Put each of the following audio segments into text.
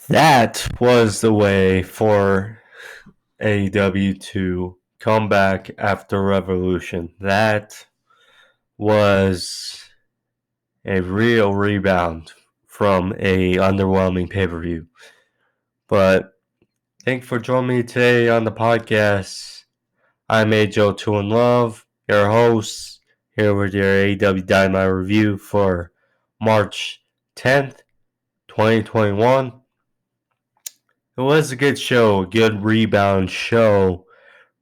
That was the way for AEW to come back after Revolution. That was a real rebound from a underwhelming pay-per-view. But thank you for joining me today on the podcast. I'm AJ2 in Love, your host, here with your AEW Dynamite review for March 10th, 2021. It was a good show, a good rebound show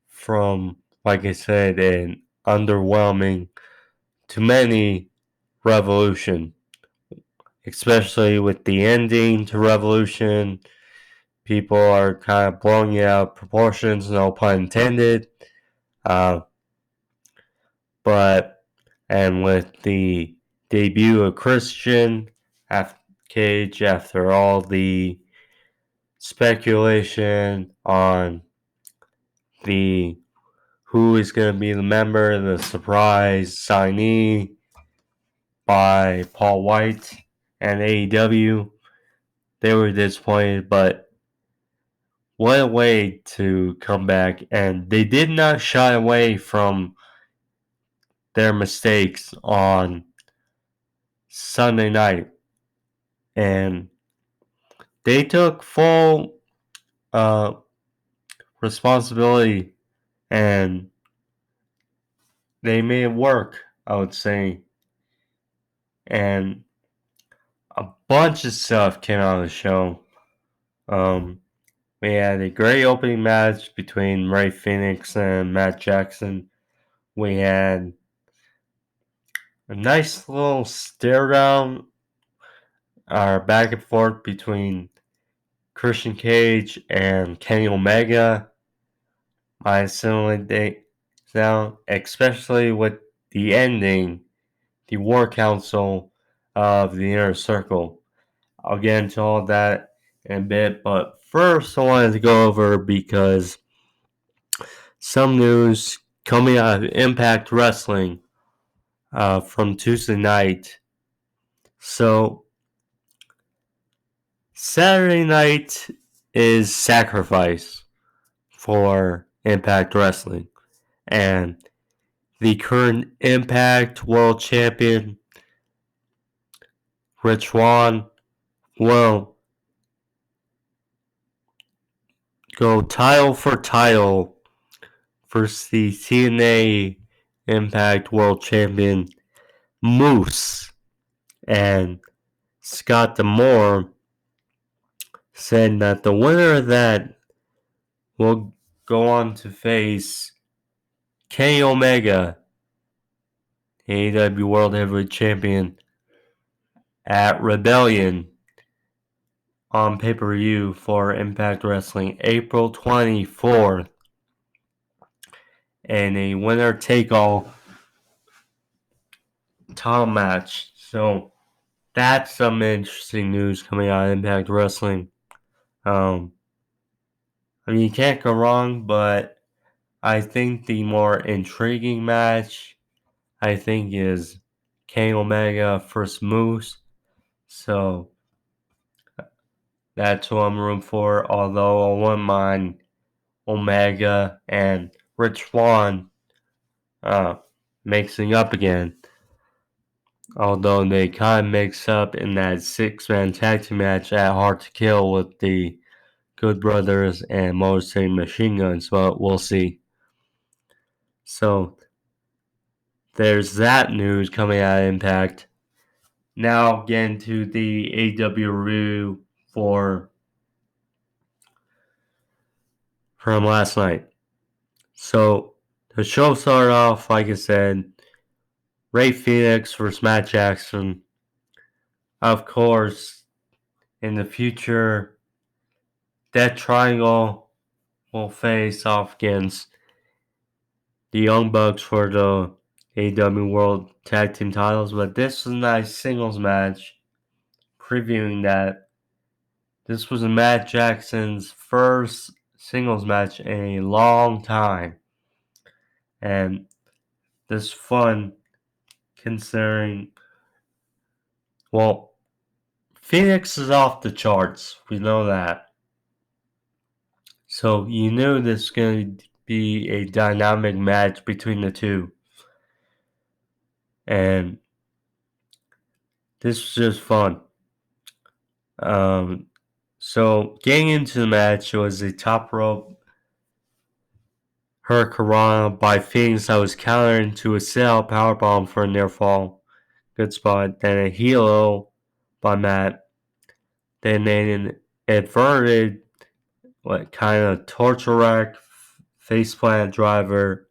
from, like I said, an underwhelming to many Revolution, especially with the ending to Revolution. People are kind of blowing it out of proportions, no pun intended. Uh, and with the debut of Christian Cage after all the speculation on the who is going to be the member, the surprise signee by Paul White and AEW. They were disappointed, but what a way to come back. And they did not shy away from their mistakes on Sunday night. And they took full responsibility and they made it work, I would say. And a bunch of stuff came out of the show. We had a great opening match between Fenix and Matt Jackson. We had a nice little stare down back and forth between Christian Cage and Kenny Omega. I certainly think so, especially with the ending, the War Council of the Inner Circle. I'll get into all that in a bit, but first I wanted to go over because some news coming out of Impact Wrestling from Tuesday night. So, Saturday night is Sacrifice for Impact Wrestling. And the current Impact World Champion, Rich Swann, will go title for title versus the TNA Impact World Champion, Moose. And Scott D'Amore said that the winner of that will go on to face Kenny Omega, AEW World Heavyweight Champion, at Rebellion on pay-per-view for Impact Wrestling April 24th in a winner-take-all title match. So that's some interesting news coming out of Impact Wrestling. You can't go wrong, but I think the more intriguing match, I think, is Kenny Omega versus Moose. So that's what I'm rooting for. Although I wouldn't mind Omega and Rich Swann mixing up again. Although they kind of mix up in that 6-man tag team match at Hard to Kill with the Good Brothers and Motor City Machine Guns, but we'll see. So there's that news coming out of Impact. Now get into the AEW review from last night. So the show started off, like I said, Fenix versus Matt Jackson. Of course, in the future, that triangle will face off against the Young Bucks for the AEW World Tag Team titles, but this was a nice singles match. Previewing that, this was Matt Jackson's first singles match in a long time. And this fun considering, well, Fenix is off the charts. We know that. So you knew this was going to be a dynamic match between the two. And this was just fun. So getting into the match, it was a top rope Hurricanrana by Fenix that was countered into a sit-out powerbomb for a near fall. Good spot. Then a heel by Matt. Then an inverted, kind of torture rack faceplant driver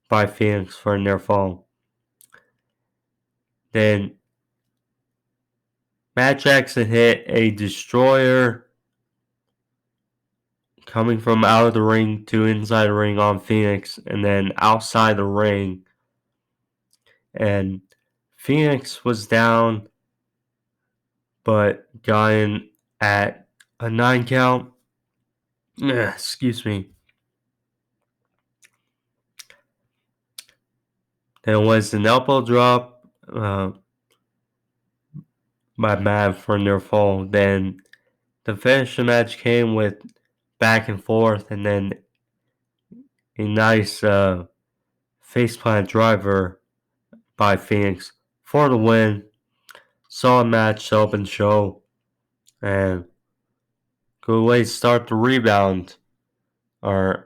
by Fenix for a near fall. Then Matt Jackson hit a destroyer coming from out of the ring to inside the ring on Fenix, and then outside the ring. And Fenix was down, but got in at a 9 count. Excuse me. There was an elbow drop by Matt for a near fall. Then the finish of the match came with back and forth, and then a nice faceplant driver by Fenix for the win. Solid match, open show, and good way to start the rebound of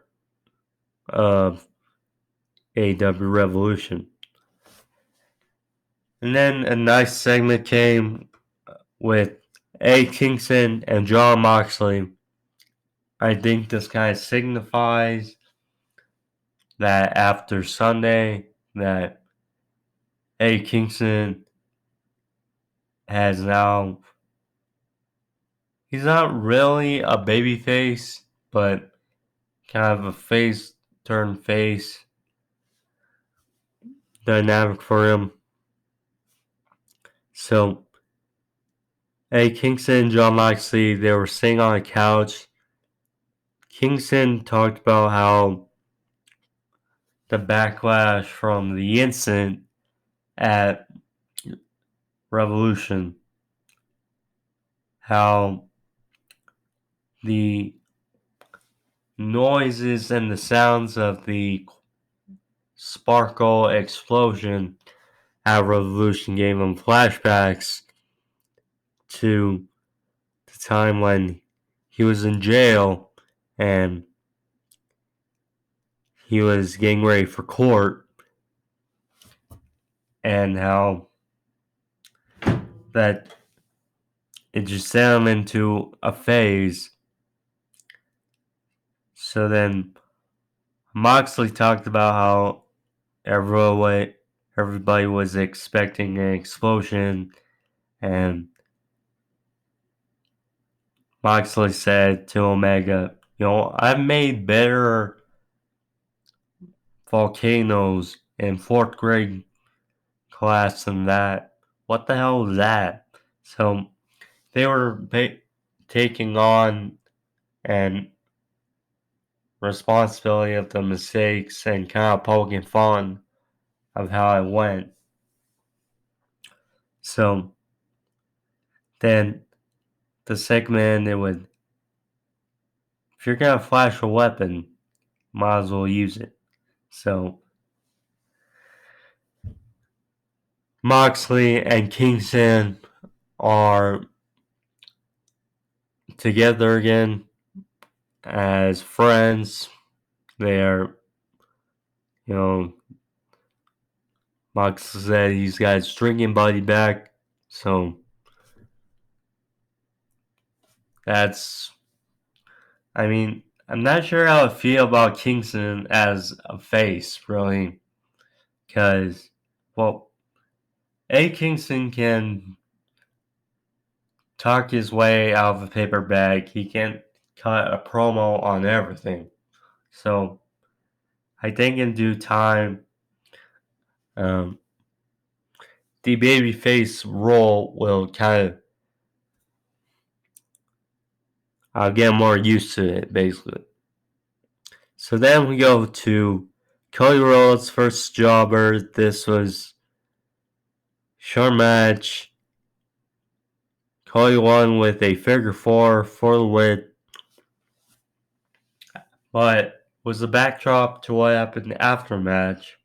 AEW Revolution. And then a nice segment came with A. Kingston and Jon Moxley. I think this kind of signifies that after Sunday, that A. Kingston has now, he's not really a babyface, but kind of a face turn face dynamic for him. So, A. Kingston and Jon Moxley, they were sitting on a couch. Kingston talked about how the backlash from the incident at Revolution, how the noises and the sounds of the sparkle explosion at Revolution gave him flashbacks to the time when he was in jail and he was getting ready for court, and how that it just sent him into a phase. So then Moxley talked about how everybody was expecting an explosion, and Moxley said to Omega, I've made better volcanoes in 4th grade class than that. What the hell is that? So they were taking on and responsibility of the mistakes and kind of poking fun of how it went. So then the segment ended with, if you're going to flash a weapon, might as well use it. So Moxley and Kingston are together again as friends. They're, Moxley said he's got his drinking buddy back. So I'm not sure how I feel about Kingston as a face, really. Because, A. Kingston can talk his way out of a paper bag. He can cut a promo on everything. So I think in due time, the babyface role will kind of, I'll get more used to it, basically. So then we go to Cody Rhodes versus Jobber. This was short match. Cody won with a figure four for the win, but was the backdrop to what happened after match.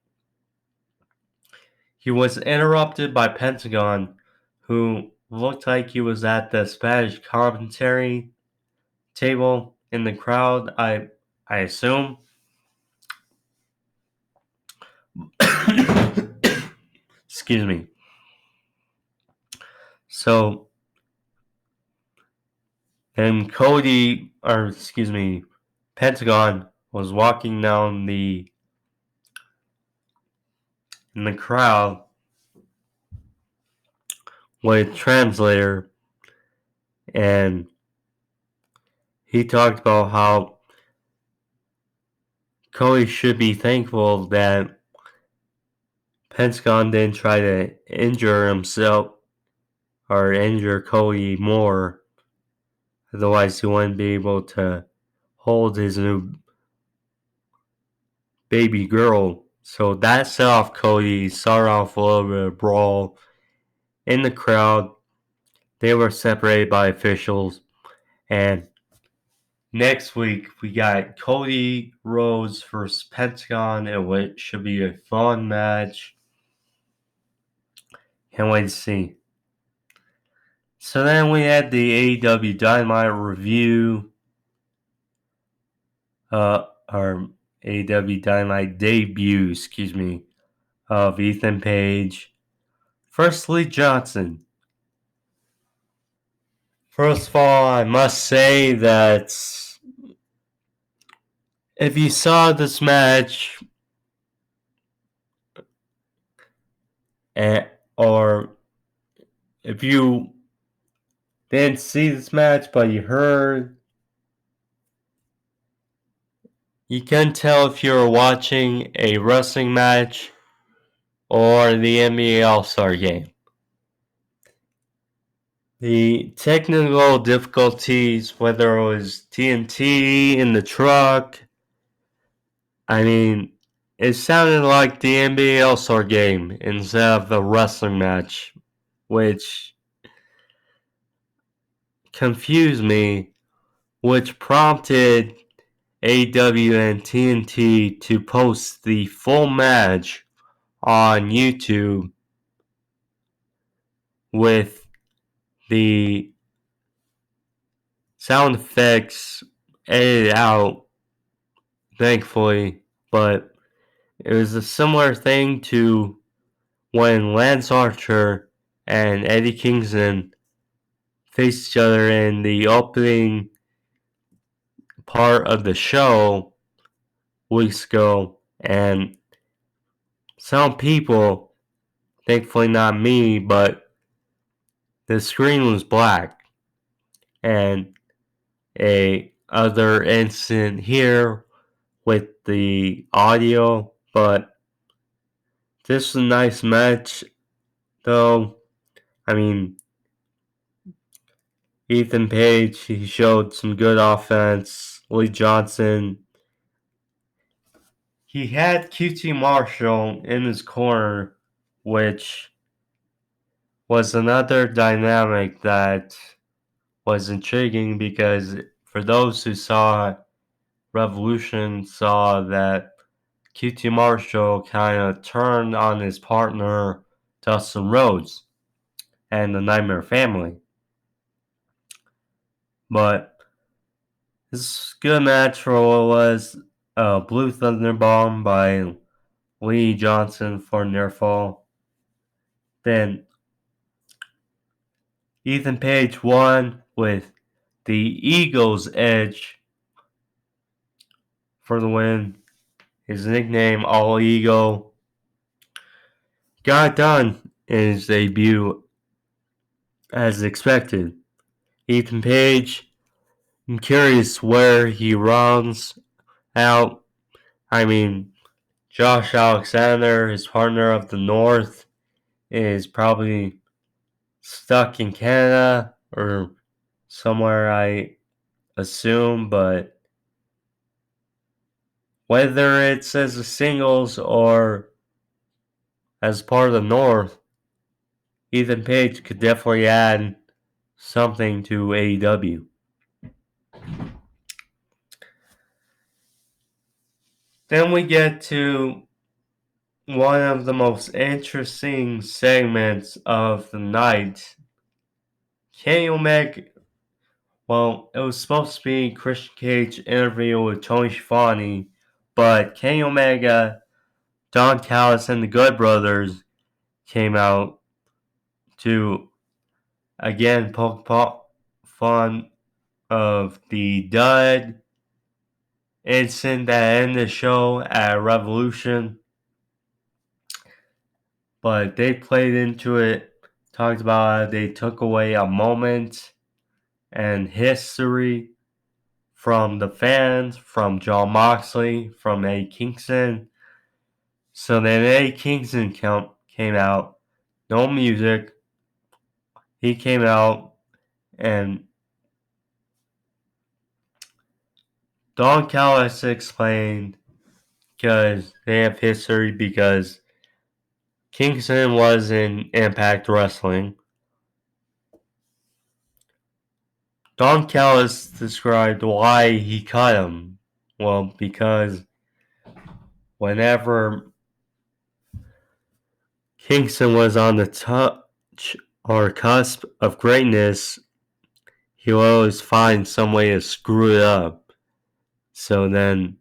He was interrupted by Pentagon, who looked like he was at the Spanish commentary table in the crowd, I assume. Excuse me. So, and Pentagon was walking down in the crowd with a translator, and he talked about how Cody should be thankful that Pentagon didn't try to injure himself or injure Cody more. Otherwise, he wouldn't be able to hold his new baby girl. So that set off Cody, started off a little bit of brawl in the crowd. They were separated by officials. And next week, we got Cody Rhodes versus Pentagon, which should be a fun match. Can't wait to see. So then we had the AEW Dynamite review. Our AEW Dynamite debut, of Ethan Page. First, Lee Johnson. First of all, I must say that if you saw this match, or if you didn't see this match but you heard, you can tell if you're watching a wrestling match or the NBA All-Star Game. The technical difficulties, whether it was TNT in the truck, it sounded like the NBA All-Star Game instead of the wrestling match, which confused me, which prompted AEW and TNT to post the full match on YouTube with the sound effects edited out, thankfully, but it was a similar thing to when Lance Archer and Eddie Kingston faced each other in the opening part of the show weeks ago, and some people, thankfully not me, but the screen was black. And a other incident here with the audio, but this is a nice match, though. Ethan Page, he showed some good offense. Lee Johnson, he had QT Marshall in his corner, which was another dynamic that was intriguing because for those who saw Revolution, saw that QT Marshall kind of turned on his partner Dustin Rhodes and the Nightmare Family. But this is a good match for what it was. Blue Thunder Bomb by Lee Johnson for near fall. Then Ethan Page won with the Eagle's Edge for the win. His nickname, All Eagle, got done in his debut as expected. Ethan Page, I'm curious where he runs out. Josh Alexander, his partner of the North, is probably stuck in Canada or somewhere, I assume, but whether it's as a singles or as part of the North, Ethan Page could definitely add something to AEW. Then we get to one of the most interesting segments of the night. Kenny Omega, well, it was supposed to be Christian Cage interview with Tony Schiavone, but Kenny Omega, Don Callis, and the Good Brothers came out to again poke fun of the dud incident that ended the show at Revolution. But they played into it, talked about how they took away a moment and history from the fans, from Jon Moxley, from Eddie Kingston. So then Eddie Kingston came out, no music. He came out and Don Callis explained because they have history because Kingston was in Impact Wrestling. Don Callis described why he cut him. Well, because whenever Kingston was on the touch or cusp of greatness, he would always find some way to screw it up. So then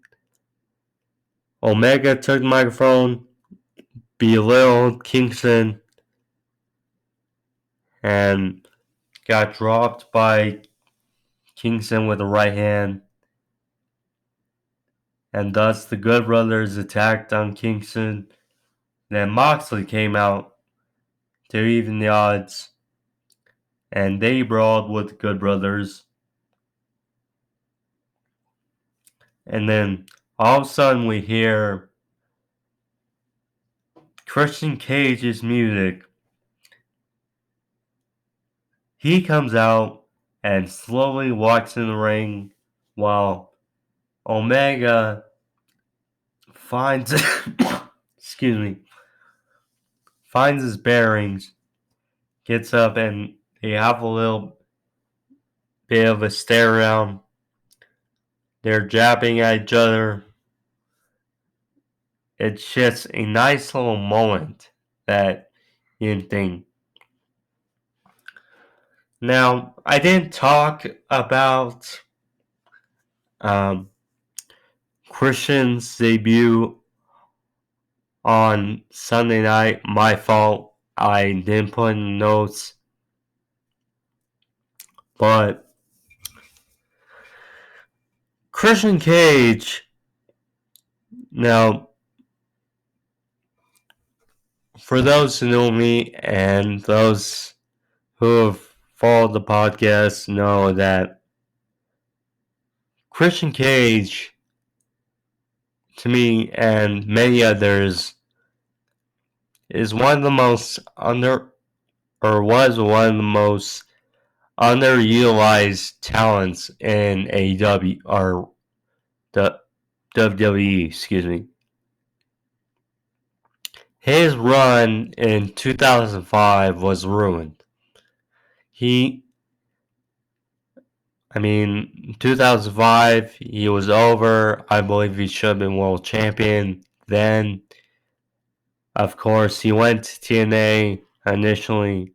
Omega took the microphone, belittled Kingston, and got dropped by Kingston with the right hand. And thus the Good Brothers attacked on Kingston. Then Moxley came out to even the odds. And they brawled with the Good Brothers. And then all of a sudden we hear Christian Cage's music. He comes out and slowly walks in the ring while Omega finds finds his bearings, gets up, and they have a little bit of a stare down. They're jabbing at each other. It's just a nice little moment that you didn't think. Now, I didn't talk about Christian's debut on Sunday night. My fault. I didn't put in notes. But Christian Cage, now, for those who know me and those who have followed the podcast know that Christian Cage, to me and many others, is one of the most was one of the most underutilized talents in AEW or the WWE, excuse me. His run in 2005 was ruined. In 2005, he was over. I believe he should have been world champion. Then, of course, he went to TNA initially,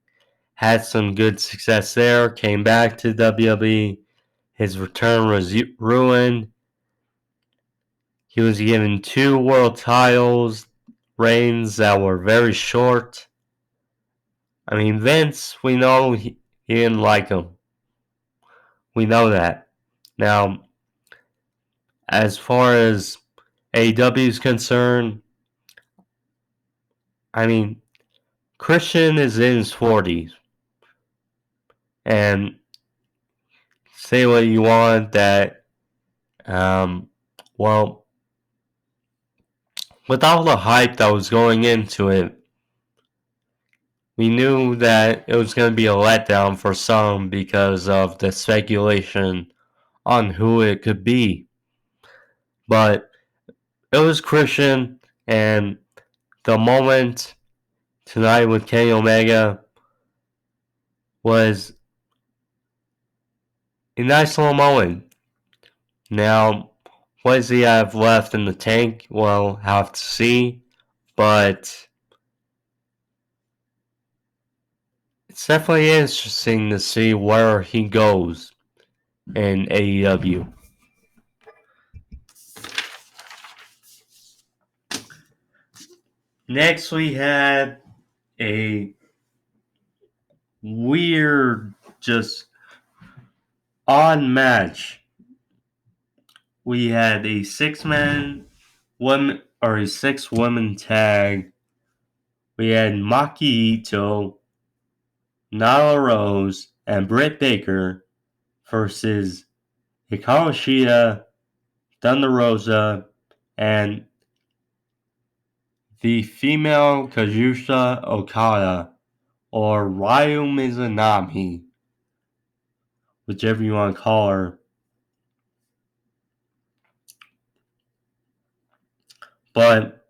had some good success there, came back to WWE. His return was ruined. He was given 2 world titles, reigns that were very short. Vince, we know he didn't like him. We know that. Now, as far as AEW is concerned, Christian is in his 40s. And say what you want that, with all the hype that was going into it, we knew that it was going to be a letdown for some because of the speculation on who it could be. But it was Christian, and the moment tonight with Kenny Omega was a nice little moment. Now, what does he have left in the tank? Well, have to see. But it's definitely interesting to see where he goes in AEW. Next, we had a weird, just odd match. We had a 6-man woman or a 6-woman tag. We had Maki Ito, Nyla Rose, and Britt Baker versus Hikaru Shida, Thunder Rosa, and the female Kazuchika Okada, or Ryu Mizunami, whichever you want to call her. But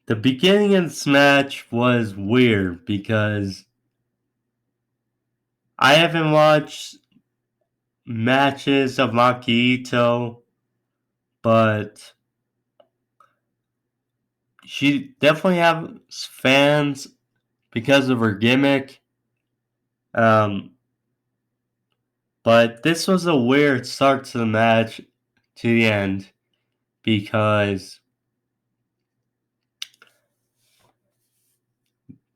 the beginning of this match was weird because I haven't watched matches of Maki Ito, but she definitely has fans because of her gimmick. But this was a weird start to the match to the end because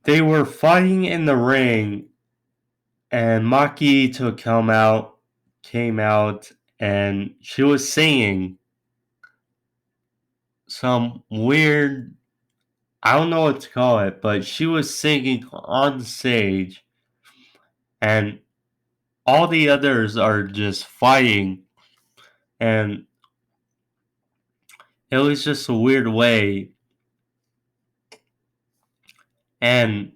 they were fighting in the ring and Maki Ito came out and she was singing some weird, I don't know what to call it, but she was singing on the stage and all the others are just fighting, and it was just a weird way. And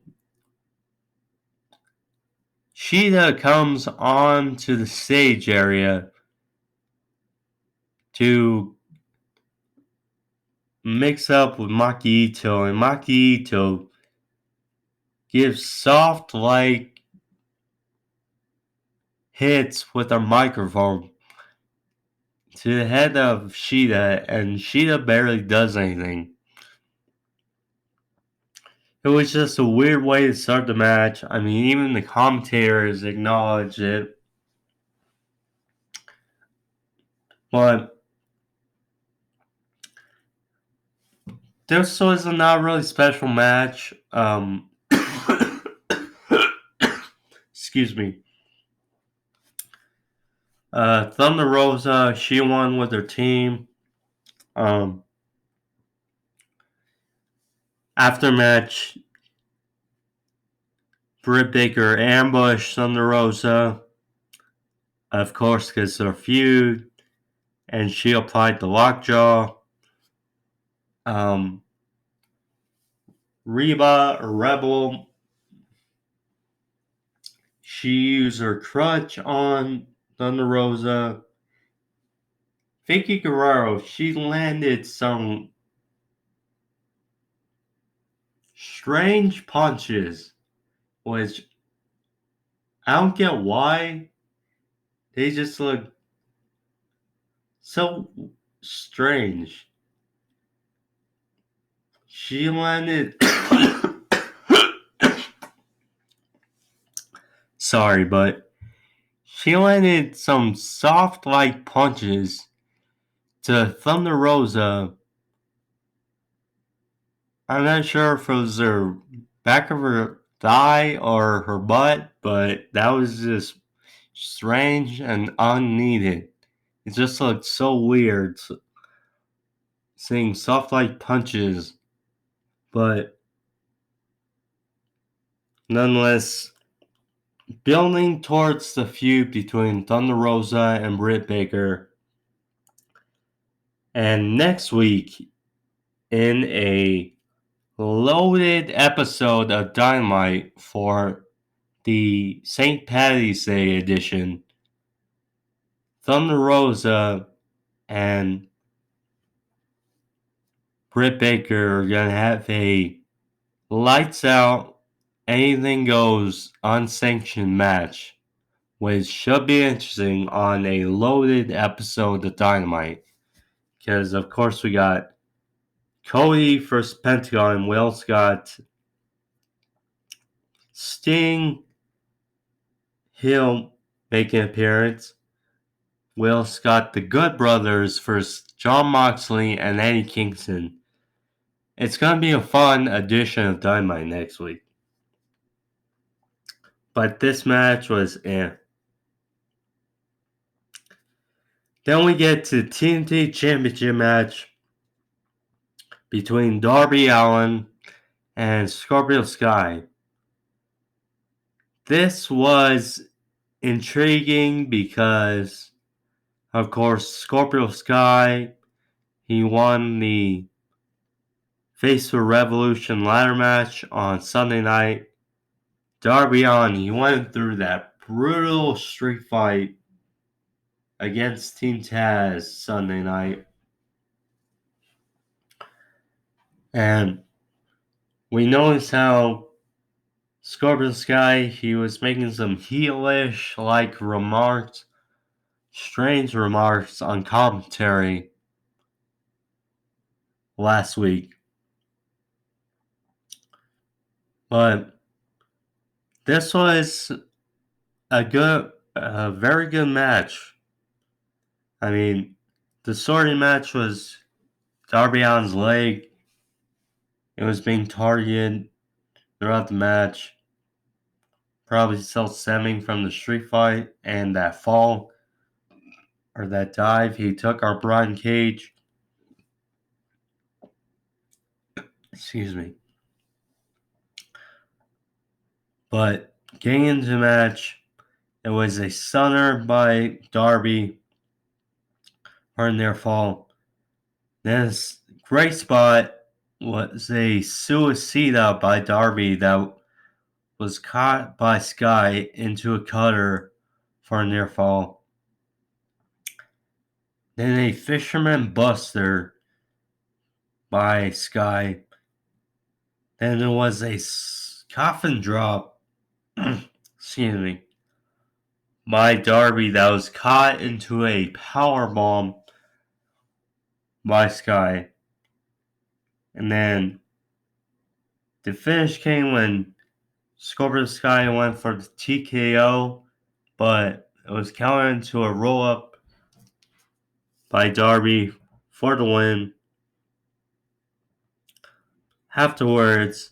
Shida comes on to the stage area to mix up with Maki Ito, and Maki Ito gives soft like hits with a microphone to the head of Shida, and Shida barely does anything. It was just a weird way to start the match. I mean, even the commentators acknowledged it. But this was a not really special match. Excuse me. Thunder Rosa, she won with her team. After match, Britt Baker ambushed Thunder Rosa, of course, because of their feud, and she applied the lockjaw. Reba or Rebel, she used her crutch on Thunder Rosa. Vicky Guerrero, she landed some strange punches, which I don't get why. They just look so strange. She landed. Sorry, but she landed some soft like punches to Thunder Rosa. I'm not sure if it was her back of her thigh or her butt, but that was just strange and unneeded. It just looked so weird seeing soft like punches, but nonetheless, building towards the feud between Thunder Rosa and Britt Baker. And next week, in a loaded episode of Dynamite for the St. Patty's Day edition, Thunder Rosa and Britt Baker are going to have a lights out, anything goes unsanctioned match which should be interesting on a loaded episode of Dynamite. Because, of course, we got Cody versus Pentagon. We also got Sting. He'll make an appearance. We also got the Good Brothers versus Jon Moxley and Eddie Kingston. It's going to be a fun edition of Dynamite next week. But this match was eh. Then we get to TNT Championship match between Darby Allin and Scorpio Skye. This was intriguing because, of course, Scorpio Skye, he won the Face for Revolution ladder match on Sunday night. Darby Allin, he went through that brutal street fight against Team Taz Sunday night. And we noticed how Scorpio Skye, he was making some heelish like remarks, strange remarks on commentary last week. But this was a very good match. I mean, the story match was Darby Allin's leg. It was being targeted throughout the match. Probably still stemming from the street fight and that fall or that dive he took our Brian Cage. Excuse me. But getting into the match, it was a stunner by Darby for their fall. This great spot was a suicida by Darby that was caught by Skye into a cutter for a near fall. Then a fisherman buster by Skye. Then there was a coffin drop, excuse me, by Darby that was caught into a powerbomb by Skye. And then the finish came when Scorpio Skye went for the TKO, but it was countered into a roll-up by Darby for the win. Afterwards,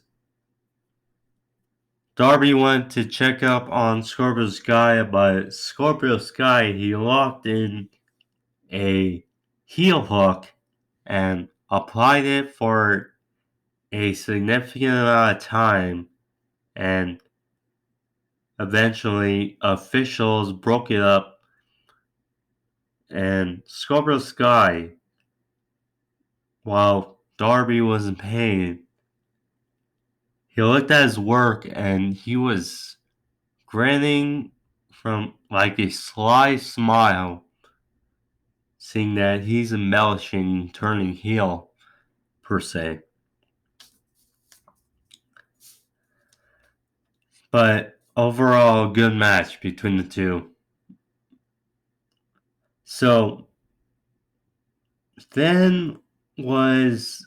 Darby went to check up on Scorpio Skye, but Scorpio Skye, he locked in a heel hook and applied it for a significant amount of time, and eventually officials broke it up, and Scorpio Skye, while Darby was in pain, he looked at his work and he was grinning from like a sly smile, seeing that he's embellishing turning heel, per se. But overall, good match between the two. So, then was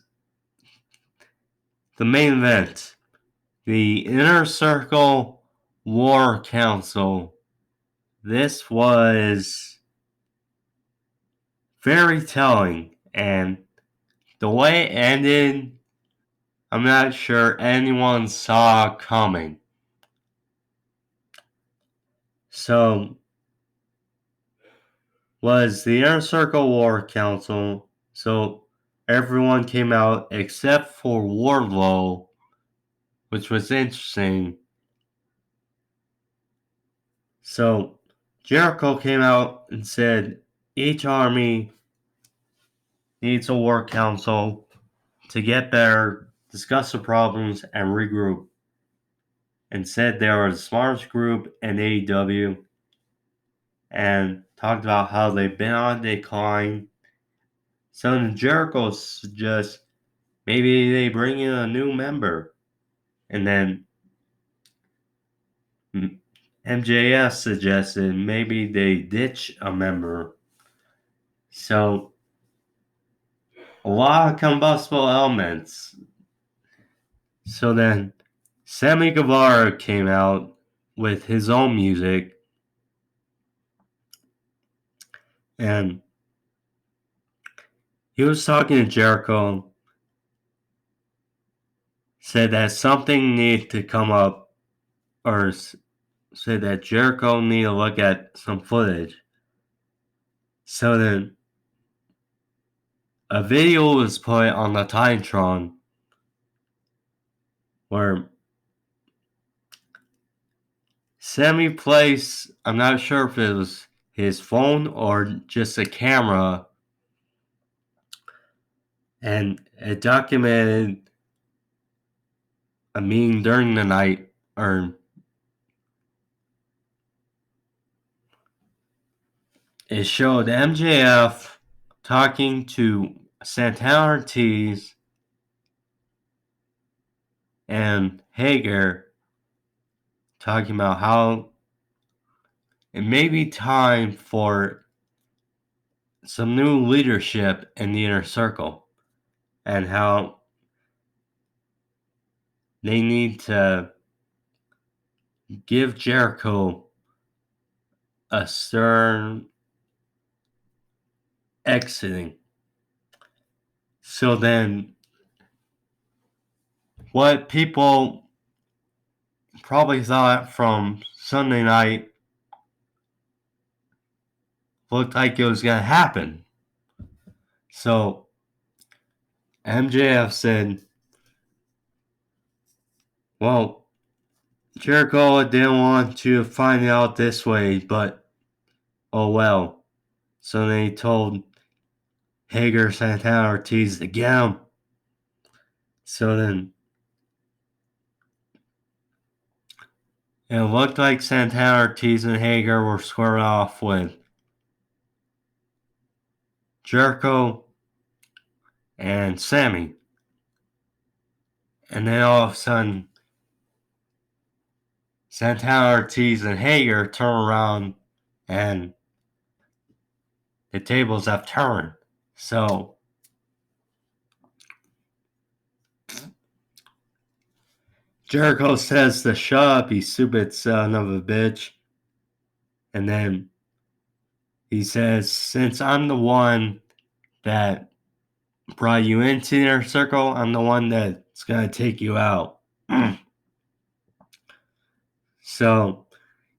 the main event. The Inner Circle War Council. This was very telling, and the way it ended, I'm not sure anyone saw coming. So, was the Inner Circle War Council. So, everyone came out except for Wardlow, which was interesting. So, Jericho came out and said each army needs a war council to get better, discuss the problems, and regroup. And said they are the smartest group in AEW. And talked about how they've been on decline. So then Jericho suggests maybe they bring in a new member. And then MJF suggested maybe they ditch a member. So, a lot of combustible elements. So then, Sammy Guevara came out with his own music, and he was talking to Jericho, said that something needed to come up, or said that Jericho needed to look at some footage. So then, a video was put on the Titantron where Sammy plays, I'm not sure if it was his phone or just a camera, and it documented a meeting during the night, or it showed MJF talking to Santana Ortiz and Hager, talking about how it may be time for some new leadership in the inner circle, and how they need to give Jericho a stern exiting. So then, what people probably thought from Sunday night looked like it was going to happen. So, MJF said, well, Jericho didn't want to find out this way, but oh well. So they told Hager, Santana Ortiz to get him. So then, it looked like Santana Ortiz and Hager were squared off with Jericho and Sammy. And then all of a sudden, Santana Ortiz and Hager turn around and the tables have turned. So, Jericho says to shut up, you stupid son of a bitch. And then he says, since I'm the one that brought you into the inner circle, I'm the one that's going to take you out. So,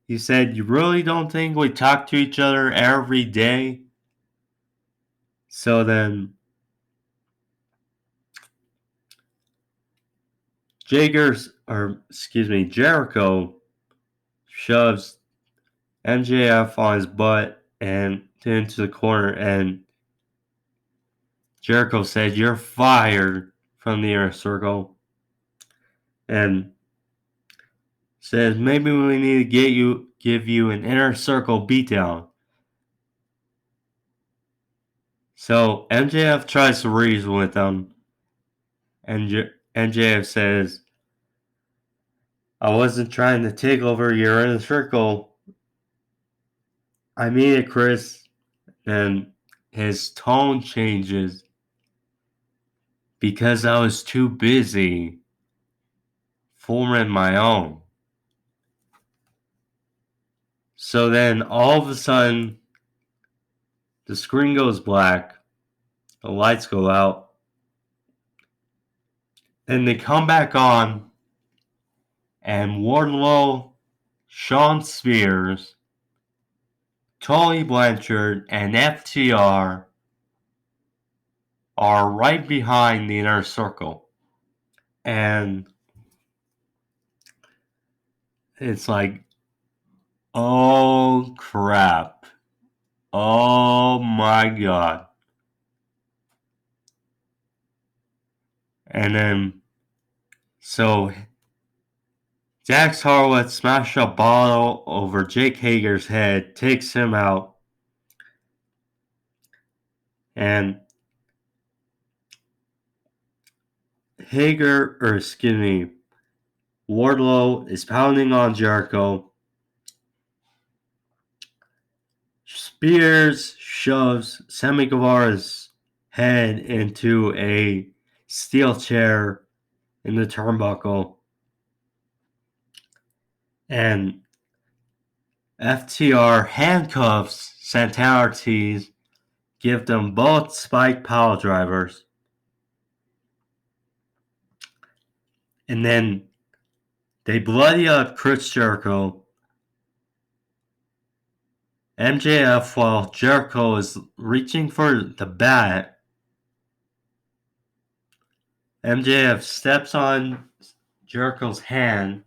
he said, you really don't think we talk to each other every day? So then, Jericho shoves MJF on his butt and into the corner, and Jericho said, you're fired from the inner circle, and says, maybe we need to give you an inner circle beatdown. So MJF tries to reason with him, and MJF says, I wasn't trying to take over your inner circle. I mean it, Chris. And his tone changes because I was too busy forming my own. So then all of a sudden, the screen goes black, the lights go out, then they come back on, and Wardlow, Shawn Spears, Tully Blanchard, and FTR are right behind the inner circle. And it's like, oh crap. Oh my god. And then, so Dax Harwood smashed a bottle over Jake Hager's head, takes him out, and Wardlow is pounding on Jericho, Spears shoves Sammy Guevara's head into a steel chair in the turnbuckle. And FTR handcuffs Santana Ortiz, give them both spike pile drivers. And then they bloody up Chris Jericho. MJF, while Jericho is reaching for the bat, MJF steps on Jericho's hand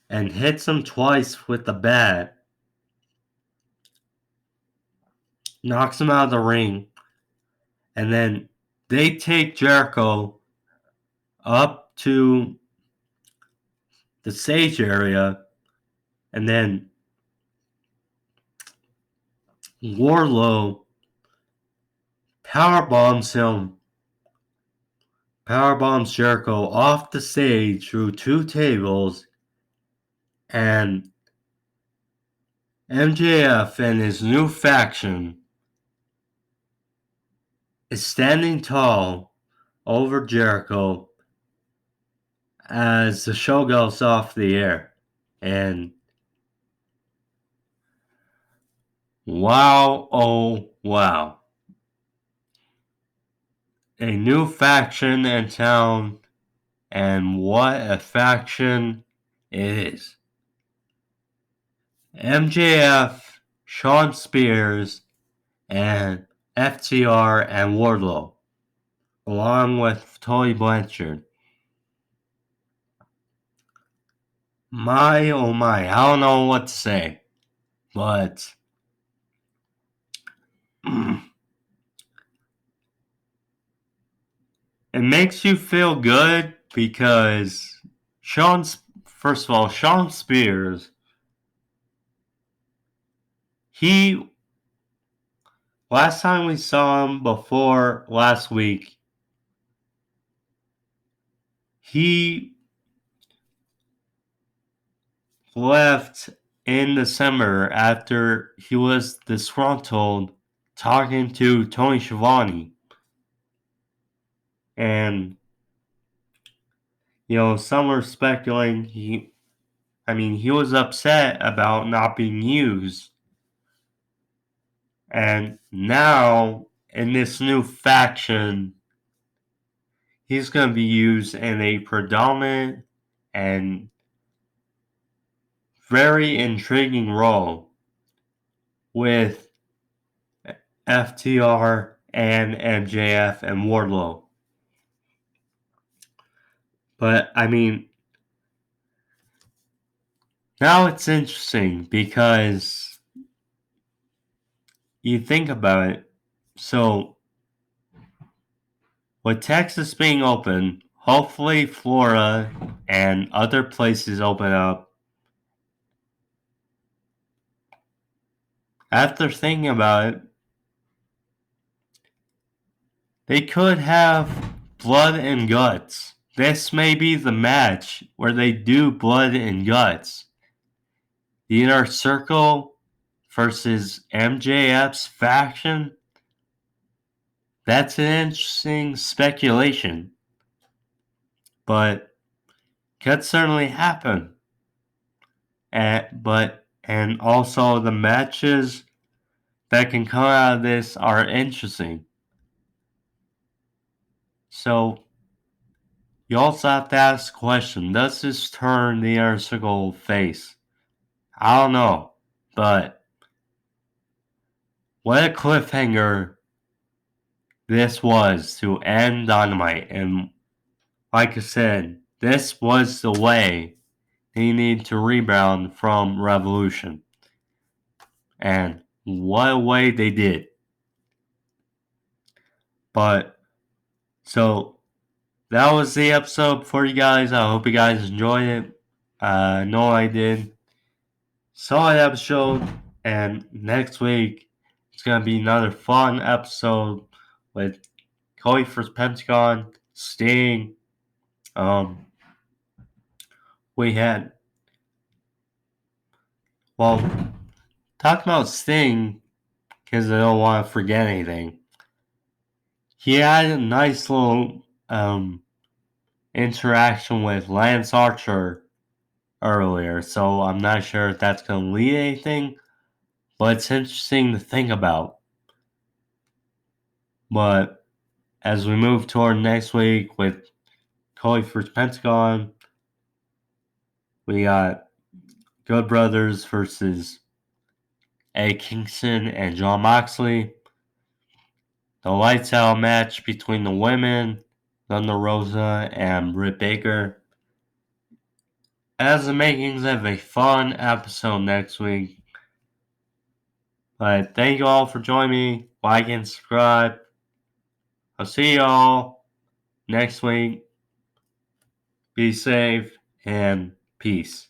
and hits him twice with the bat, knocks him out of the ring, and then they take Jericho up to the stage area, and then Wardlow powerbombs Jericho off the stage through two tables, and MJF and his new faction is standing tall over Jericho as the show goes off the air. And wow, oh wow. A new faction in town, and what a faction it is. MJF, Shawn Spears, and FTR and Wardlow, along with Tully Blanchard. My oh my, I don't know what to say, but it makes you feel good because first of all, Shawn Spears, last time we saw him before last week, he left in December after he was disgruntled talking to Tony Schiavone. And, some were speculating he was upset about not being used. And now, in this new faction, he's going to be used in a predominant and very intriguing role with FTR and MJF and Wardlow. But, now it's interesting because you think about it. So, with Texas being open, hopefully Florida and other places open up. After thinking about it, they could have blood and guts. This may be the match where they do blood and guts. The Inner Circle versus MJF's faction. That's an interesting speculation. But could certainly happen. And also the matches that can come out of this are interesting. So you also have to ask the question, does this turn the Inner Circle face? I don't know, but what a cliffhanger this was to end Dynamite. And like I said, this was the way they need to rebound from Revolution. And what a way they did. But, so, that was the episode for you guys. I hope you guys enjoyed it. I know I did. Solid episode. And next week, it's going to be another fun episode with Cody vs. Pentagon, Sting. We had, talk about Sting, because I don't want to forget anything. He had a nice little interaction with Lance Archer earlier, so I'm not sure if that's going to lead anything, but it's interesting to think about. But as we move toward next week with Cody vs. Pentagon, we got Good Brothers versus Eddie Kingston and Jon Moxley. The lights out match between the women, Thunder Rosa and Britt Baker. As the makings of a fun episode next week. But thank you all for joining me. Like and subscribe. I'll see y'all next week. Be safe and peace.